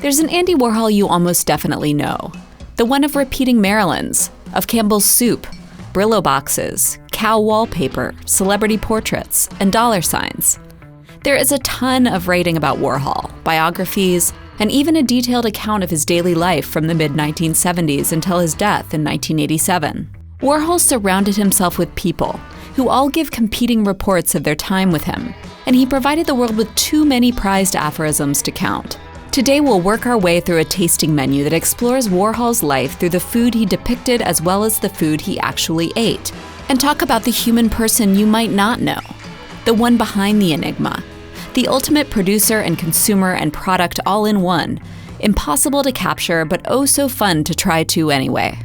There's an Andy Warhol you almost definitely know. The one of repeating Marilyns, of Campbell's Soup, Brillo boxes, cow wallpaper, celebrity portraits, and dollar signs. There is a ton of writing about Warhol, biographies, and even a detailed account of his daily life from the mid-1970s until his death in 1987. Warhol surrounded himself with people who all give competing reports of their time with him, and he provided the world with too many prized aphorisms to count. Today we'll work our way through a tasting menu that explores Warhol's life through the food he depicted as well as the food he actually ate, and talk about the human person you might not know, the one behind the enigma, the ultimate producer and consumer and product all in one, impossible to capture but oh so fun to try to anyway.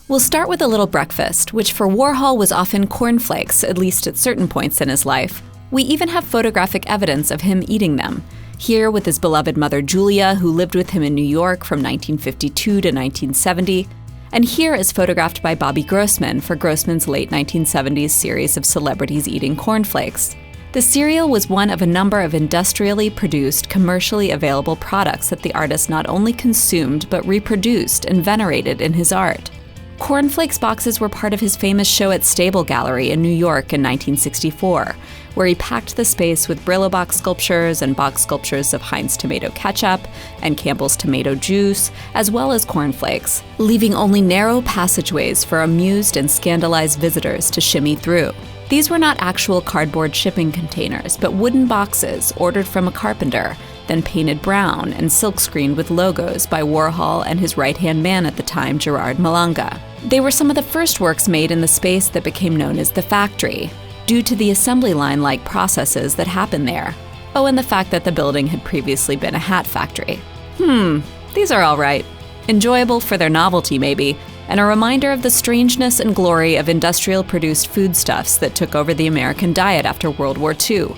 We'll start with a little breakfast, which for Warhol was often cornflakes, at least at certain points in his life. We even have photographic evidence of him eating them, here with his beloved mother Julia, who lived with him in New York from 1952 to 1970, and here is photographed by Bobby Grossman for Grossman's late 1970s series of celebrities eating cornflakes. The cereal was one of a number of industrially produced, commercially available products that the artist not only consumed but reproduced and venerated in his art. Cornflakes boxes were part of his famous show at Stable Gallery in New York in 1964, where he packed the space with Brillo box sculptures and box sculptures of Heinz tomato ketchup and Campbell's tomato juice, as well as cornflakes, leaving only narrow passageways for amused and scandalized visitors to shimmy through. These were not actual cardboard shipping containers, but wooden boxes ordered from a carpenter, then painted brown and silkscreened with logos by Warhol and his right-hand man at the time, Gerard Malanga. They were some of the first works made in the space that became known as the factory, due to the assembly line-like processes that happened there. Oh, and the fact that the building had previously been a hat factory. These are all right. Enjoyable for their novelty, maybe, and a reminder of the strangeness and glory of industrial-produced foodstuffs that took over the American diet after World War II.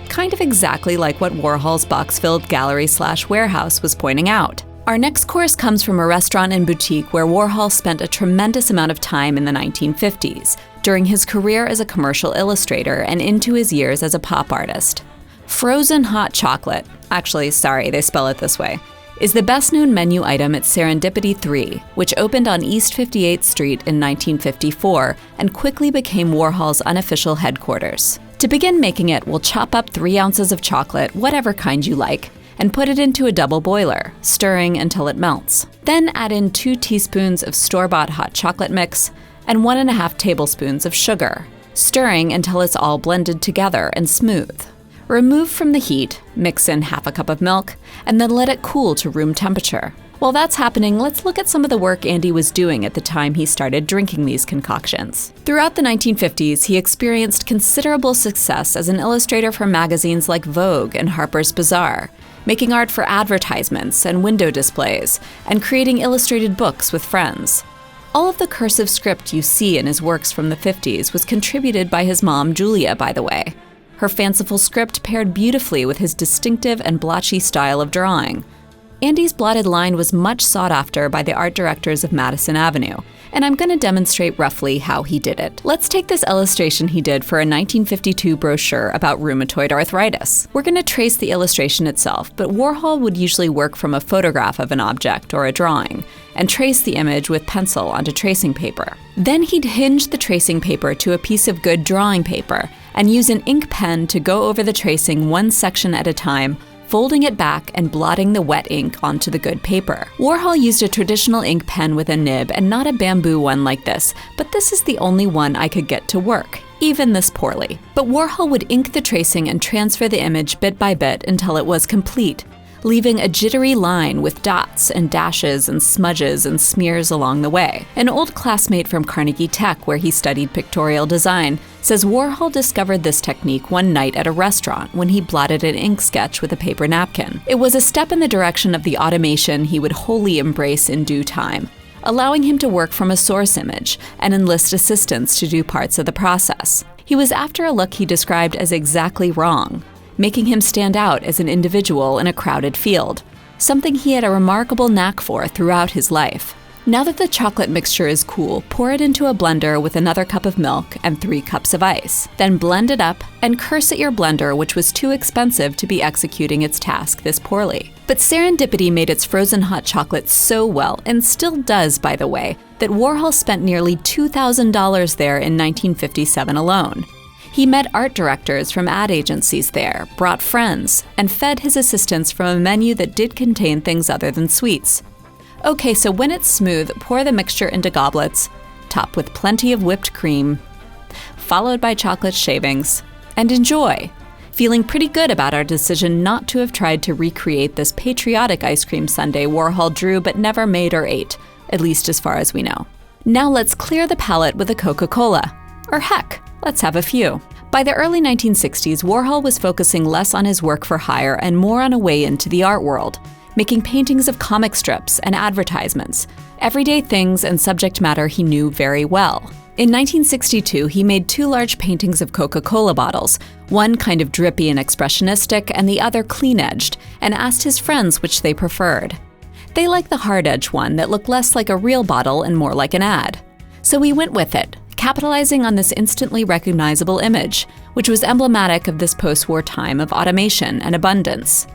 Kind of exactly like what Warhol's box-filled gallery/warehouse was pointing out. Our next course comes from a restaurant and boutique where Warhol spent a tremendous amount of time in the 1950s, during his career as a commercial illustrator and into his years as a pop artist. Frozen hot chocolate, actually, sorry, they spell it this way, is the best-known menu item at Serendipity 3, which opened on East 58th Street in 1954 and quickly became Warhol's unofficial headquarters. To begin making it, we'll chop up 3 ounces of chocolate, whatever kind you like, and put it into a double boiler, stirring until it melts. Then add in 2 teaspoons of store-bought hot chocolate mix and 1.5 tablespoons of sugar, stirring until it's all blended together and smooth. Remove from the heat, mix in half a cup of milk, and then let it cool to room temperature. While that's happening, let's look at some of the work Andy was doing at the time he started drinking these concoctions. Throughout the 1950s, he experienced considerable success as an illustrator for magazines like Vogue and Harper's Bazaar, making art for advertisements and window displays, and creating illustrated books with friends. All of the cursive script you see in his works from the 50s was contributed by his mom, Julia, by the way. Her fanciful script paired beautifully with his distinctive and blotchy style of drawing. Andy's Blotted Line was much sought after by the art directors of Madison Avenue, and I'm going to demonstrate roughly how he did it. Let's take this illustration he did for a 1952 brochure about rheumatoid arthritis. We're going to trace the illustration itself, but Warhol would usually work from a photograph of an object or a drawing, and trace the image with pencil onto tracing paper. Then he'd hinge the tracing paper to a piece of good drawing paper, and use an ink pen to go over the tracing one section at a time, folding it back and blotting the wet ink onto the good paper. Warhol used a traditional ink pen with a nib and not a bamboo one like this, but this is the only one I could get to work, even this poorly. But Warhol would ink the tracing and transfer the image bit by bit until it was complete, leaving a jittery line with dots and dashes and smudges and smears along the way. An old classmate from Carnegie Tech, where he studied pictorial design, says Warhol discovered this technique one night at a restaurant when he blotted an ink sketch with a paper napkin. It was a step in the direction of the automation he would wholly embrace in due time, allowing him to work from a source image and enlist assistants to do parts of the process. He was after a look he described as exactly wrong, making him stand out as an individual in a crowded field, something he had a remarkable knack for throughout his life. Now that the chocolate mixture is cool, pour it into a blender with another cup of milk and 3 cups of ice. Then blend it up and curse at your blender, which was too expensive to be executing its task this poorly. But serendipity made its frozen hot chocolate so well, and still does, by the way, that Warhol spent nearly $2,000 there in 1957 alone. He met art directors from ad agencies there, brought friends, and fed his assistants from a menu that did contain things other than sweets. Okay, so when it's smooth, pour the mixture into goblets, top with plenty of whipped cream, followed by chocolate shavings, and enjoy. Feeling pretty good about our decision not to have tried to recreate this patriotic ice cream sundae Warhol drew but never made or ate, at least as far as we know. Now let's clear the palate with a Coca-Cola. Or heck, let's have a few. By the early 1960s, Warhol was focusing less on his work for hire and more on a way into the art world, making paintings of comic strips and advertisements, everyday things and subject matter he knew very well. In 1962, he made 2 large paintings of Coca-Cola bottles, one kind of drippy and expressionistic and the other clean-edged, and asked his friends which they preferred. They liked the hard-edge one that looked less like a real bottle and more like an ad. So he went with it, capitalizing on this instantly recognizable image, which was emblematic of this post-war time of automation and abundance.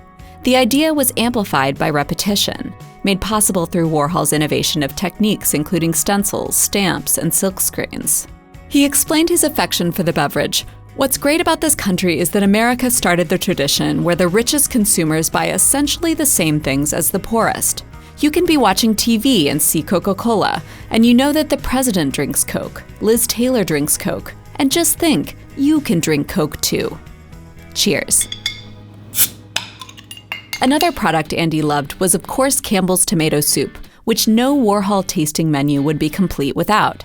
The idea was amplified by repetition, made possible through Warhol's innovation of techniques including stencils, stamps, and silkscreens. He explained his affection for the beverage. What's great about this country is that America started the tradition where the richest consumers buy essentially the same things as the poorest. You can be watching TV and see Coca-Cola, and you know that the president drinks Coke, Liz Taylor drinks Coke, and just think, you can drink Coke too. Cheers. Another product Andy loved was, of course, Campbell's tomato soup, which no Warhol tasting menu would be complete without.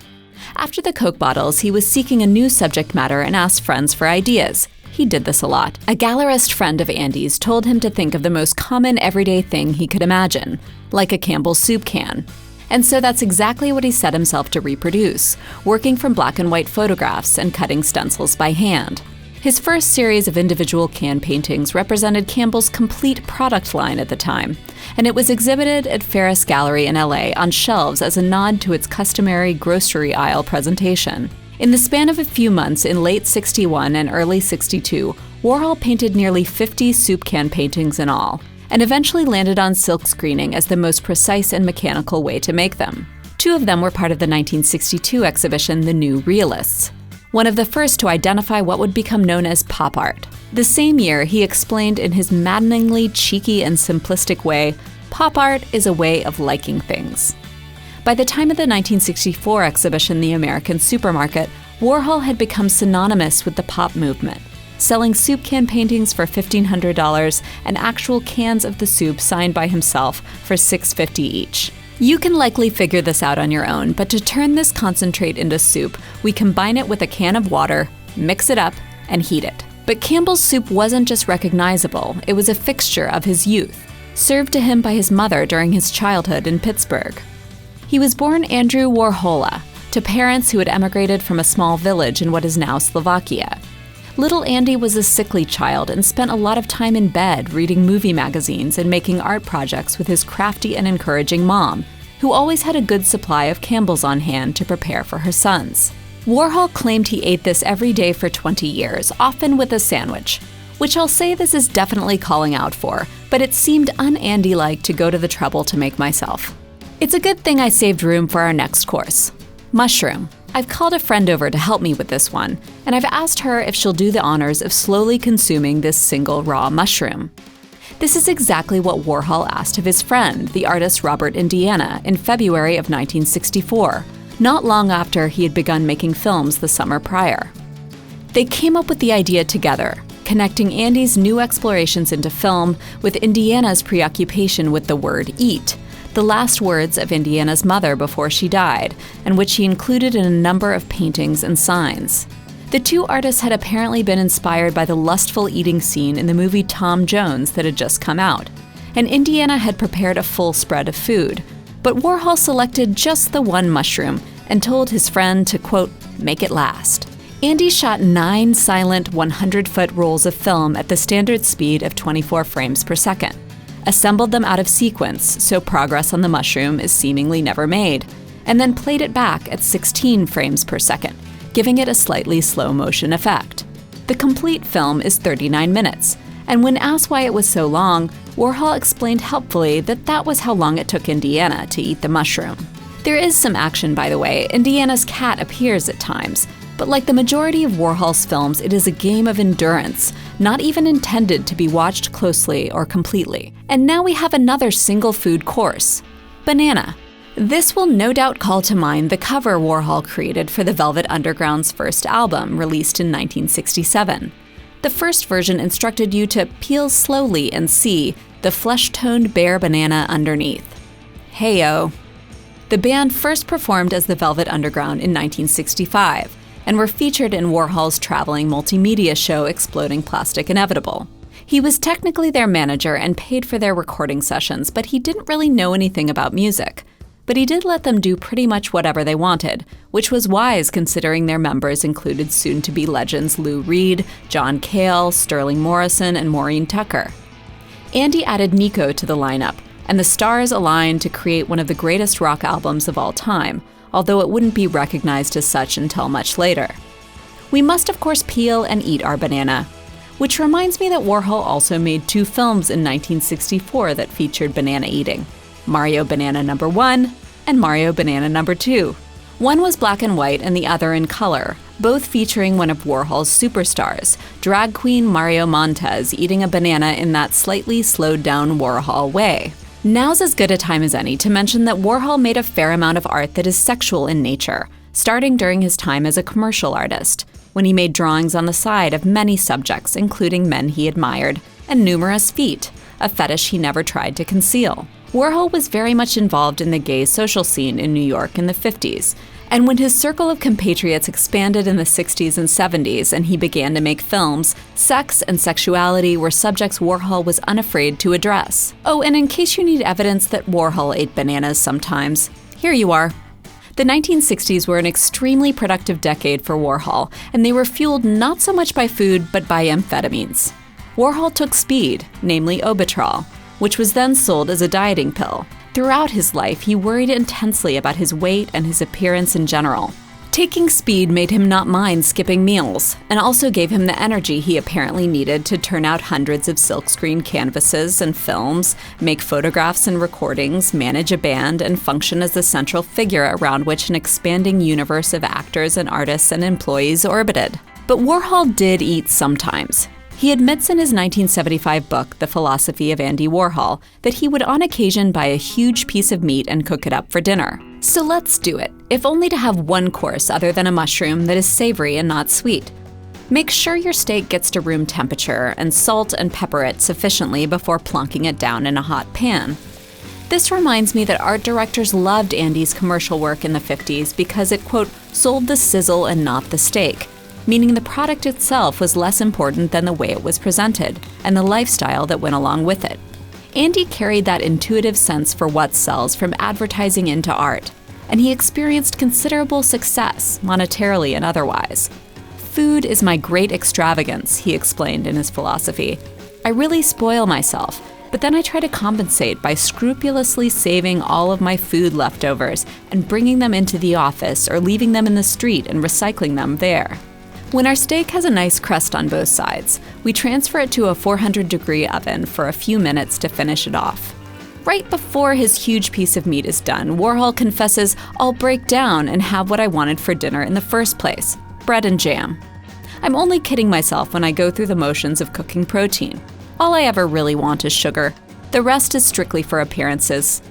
After the Coke bottles, he was seeking a new subject matter and asked friends for ideas. He did this a lot. A gallerist friend of Andy's told him to think of the most common everyday thing he could imagine, like a Campbell's soup can. And so that's exactly what he set himself to reproduce, working from black and white photographs and cutting stencils by hand. His first series of individual can paintings represented Campbell's complete product line at the time, and it was exhibited at Ferris Gallery in LA on shelves as a nod to its customary grocery aisle presentation. In the span of a few months in late '61 and early '62, Warhol painted nearly 50 soup can paintings in all, and eventually landed on silk screening as the most precise and mechanical way to make them. 2 of them were part of the 1962 exhibition, The New Realists, one of the first to identify what would become known as pop art. The same year, he explained in his maddeningly cheeky and simplistic way, pop art is a way of liking things. By the time of the 1964 exhibition, The American Supermarket, Warhol had become synonymous with the pop movement, selling soup can paintings for $1,500 and actual cans of the soup signed by himself for $6.50 each. You can likely figure this out on your own, but to turn this concentrate into soup, we combine it with a can of water, mix it up, and heat it. But Campbell's soup wasn't just recognizable, it was a fixture of his youth, served to him by his mother during his childhood in Pittsburgh. He was born Andrew Warhola, to parents who had emigrated from a small village in what is now Slovakia. Little Andy was a sickly child and spent a lot of time in bed reading movie magazines and making art projects with his crafty and encouraging mom, who always had a good supply of Campbell's on hand to prepare for her sons. Warhol claimed he ate this every day for 20 years, often with a sandwich, which I'll say this is definitely calling out for, but it seemed un-Andy-like to go to the trouble to make myself. It's a good thing I saved room for our next course. Mushroom. I've called a friend over to help me with this one, and I've asked her if she'll do the honors of slowly consuming this single raw mushroom. This is exactly what Warhol asked of his friend, the artist Robert Indiana, in February of 1964, not long after he had begun making films the summer prior. They came up with the idea together, connecting Andy's new explorations into film with Indiana's preoccupation with the word eat, the last words of Indiana's mother before she died, and which he included in a number of paintings and signs. The 2 artists had apparently been inspired by the lustful eating scene in the movie Tom Jones that had just come out, and Indiana had prepared a full spread of food. But Warhol selected just the one mushroom and told his friend to, quote, make it last. Andy shot 9 silent 100-foot rolls of film at the standard speed of 24 frames per second. assembled them out of sequence so progress on the mushroom is seemingly never made, and then played it back at 16 frames per second, giving it a slightly slow-motion effect. The complete film is 39 minutes, and when asked why it was so long, Warhol explained helpfully that that was how long it took Indiana to eat the mushroom. There is some action, by the way. Indiana's cat appears at times, but like the majority of Warhol's films, it is a game of endurance, not even intended to be watched closely or completely. And now we have another single food course: banana. This will no doubt call to mind the cover Warhol created for the Velvet Underground's first album, released in 1967. The first version instructed you to peel slowly and see the flesh-toned bare banana underneath. Heyo. The band first performed as the Velvet Underground in 1965 and were featured in Warhol's traveling multimedia show Exploding Plastic Inevitable. He was technically their manager and paid for their recording sessions, but he didn't really know anything about music. But he did let them do pretty much whatever they wanted, which was wise considering their members included soon-to-be legends Lou Reed, John Cale, Sterling Morrison, and Maureen Tucker. Andy added Nichole to the lineup, and the stars aligned to create one of the greatest rock albums of all time, although it wouldn't be recognized as such until much later. We must of course peel and eat our banana, which reminds me that Warhol also made 2 films in 1964 that featured banana eating: Mario Banana No. 1 and Mario Banana No. 2. One was black and white and the other in color, both featuring one of Warhol's superstars, drag queen Mario Montez, eating a banana in that slightly slowed-down Warhol way. Now's as good a time as any to mention that Warhol made a fair amount of art that is sexual in nature, starting during his time as a commercial artist, when he made drawings on the side of many subjects, including men he admired, and numerous feet, a fetish he never tried to conceal. Warhol was very much involved in the gay social scene in New York in the 50s, and when his circle of compatriots expanded in the 60s and 70s and he began to make films, sex and sexuality were subjects Warhol was unafraid to address. Oh, and in case you need evidence that Warhol ate bananas sometimes, here you are. The 1960s were an extremely productive decade for Warhol, and they were fueled not so much by food but by amphetamines. Warhol took speed, namely Obitrol, which was then sold as a dieting pill. Throughout his life, he worried intensely about his weight and his appearance in general. Taking speed made him not mind skipping meals, and also gave him the energy he apparently needed to turn out hundreds of silkscreen canvases and films, make photographs and recordings, manage a band, and function as the central figure around which an expanding universe of actors and artists and employees orbited. But Warhol did eat sometimes. He admits in his 1975 book, The Philosophy of Andy Warhol, that he would on occasion buy a huge piece of meat and cook it up for dinner. So let's do it, if only to have one course other than a mushroom that is savory and not sweet. Make sure your steak gets to room temperature and salt and pepper it sufficiently before plonking it down in a hot pan. This reminds me that art directors loved Andy's commercial work in the 50s because it, quote, sold the sizzle and not the steak, meaning the product itself was less important than the way it was presented, and the lifestyle that went along with it. Andy carried that intuitive sense for what sells from advertising into art, and he experienced considerable success, monetarily and otherwise. Food is my great extravagance, he explained in his philosophy. I really spoil myself, but then I try to compensate by scrupulously saving all of my food leftovers and bringing them into the office or leaving them in the street and recycling them there. When our steak has a nice crust on both sides, we transfer it to a 400-degree oven for a few minutes to finish it off. Right before his huge piece of meat is done, Warhol confesses, "I'll break down and have what I wanted for dinner in the first place, bread and jam." I'm only kidding myself when I go through the motions of cooking protein. All I ever really want is sugar. The rest is strictly for appearances.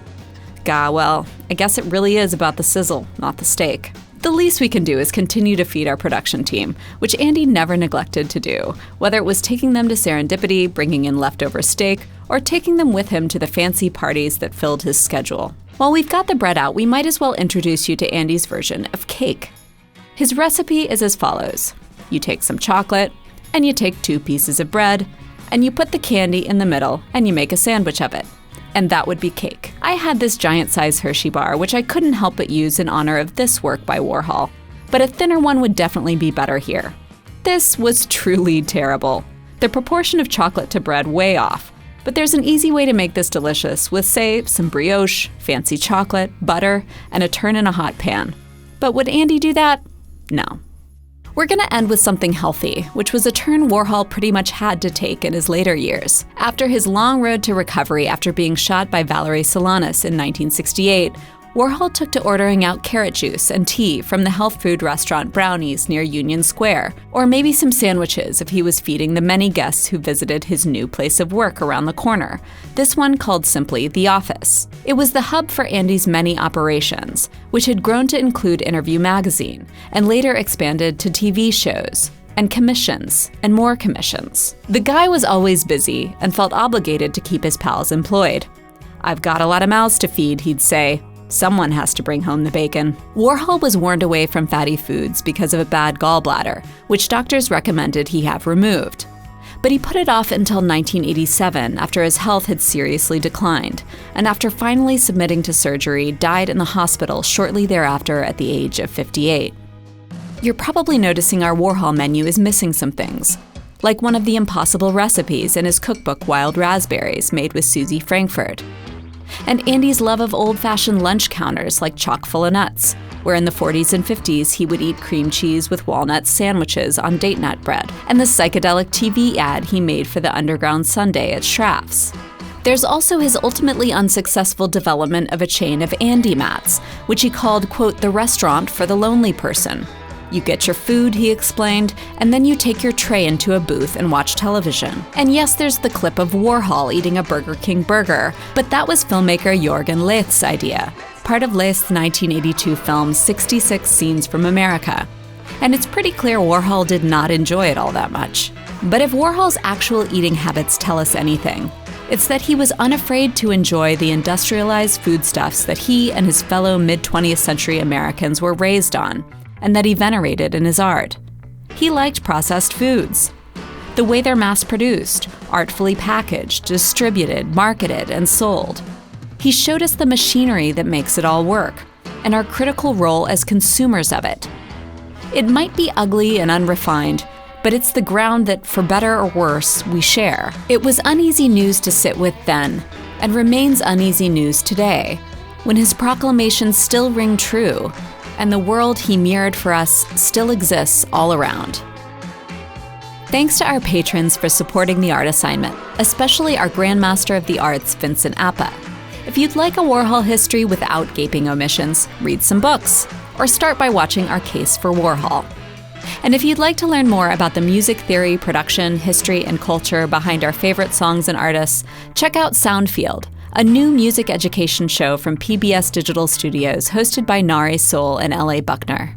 Well, I guess it really is about the sizzle, not the steak. The least we can do is continue to feed our production team, which Andy never neglected to do, whether it was taking them to serendipity, bringing in leftover steak, or taking them with him to the fancy parties that filled his schedule. While we've got the bread out, we might as well introduce you to Andy's version of cake. His recipe is as follows. You take some chocolate, and you take 2 pieces of bread, and you put the candy in the middle, and you make a sandwich of it. And that would be cake. I had this giant-size Hershey bar, which I couldn't help but use in honor of this work by Warhol, but a thinner one would definitely be better here. This was truly terrible. The proportion of chocolate to bread way off, But there's an easy way to make this delicious with, say, some brioche, fancy chocolate, butter, and a turn in a hot pan. But would Andy do that? No. We're going to end with something healthy, which was a turn Warhol pretty much had to take in his later years. After his long road to recovery after being shot by Valerie Solanas in 1968, Warhol took to ordering out carrot juice and tea from the health food restaurant Brownies near Union Square, or maybe some sandwiches if he was feeding the many guests who visited his new place of work around the corner, this one called simply The Office. It was the hub for Andy's many operations, which had grown to include Interview magazine, and later expanded to TV shows, and commissions, and more commissions. The guy was always busy and felt obligated to keep his pals employed. "I've got a lot of mouths to feed," he'd say. "Someone has to bring home the bacon." Warhol was warned away from fatty foods because of a bad gallbladder, which doctors recommended he have removed. But he put it off until 1987 after his health had seriously declined, and after finally submitting to surgery, died in the hospital shortly thereafter at the age of 58. You're probably noticing our Warhol menu is missing some things, like one of the impossible recipes in his cookbook Wild Raspberries made with Susie Frankfurt. And Andy's love of old-fashioned lunch counters like chock full of nuts, where in the 40s and 50s he would eat cream cheese with walnut sandwiches on date nut bread, and the psychedelic TV ad he made for the Underground Sunday at Schraff's. There's also his ultimately unsuccessful development of a chain of Andy Mats, which he called, quote, "the restaurant for the lonely person." You get your food, he explained, and then you take your tray into a booth and watch television. And yes, there's the clip of Warhol eating a Burger King burger, but that was filmmaker Jorgen Leith's idea, part of Leith's 1982 film 66 Scenes from America. And it's pretty clear Warhol did not enjoy it all that much. But if Warhol's actual eating habits tell us anything, it's that he was unafraid to enjoy the industrialized foodstuffs that he and his fellow mid-20th century Americans were raised on, and that he venerated in his art. He liked processed foods, the way they're mass-produced, artfully packaged, distributed, marketed, and sold. He showed us the machinery that makes it all work, and our critical role as consumers of it. It might be ugly and unrefined, but it's the ground that, for better or worse, we share. It was uneasy news to sit with then, and remains uneasy news today, when his proclamations still ring true, and the world he mirrored for us still exists all around. Thanks to our patrons for supporting the art assignment, especially our Grandmaster of the Arts, Vincent Appa. If you'd like a Warhol history without gaping omissions, read some books, or start by watching our Case for Warhol. And if you'd like to learn more about the music theory, production, history, and culture behind our favorite songs and artists, check out Soundfield, a new music education show from PBS Digital Studios hosted by Nari Soul and L.A. Buckner.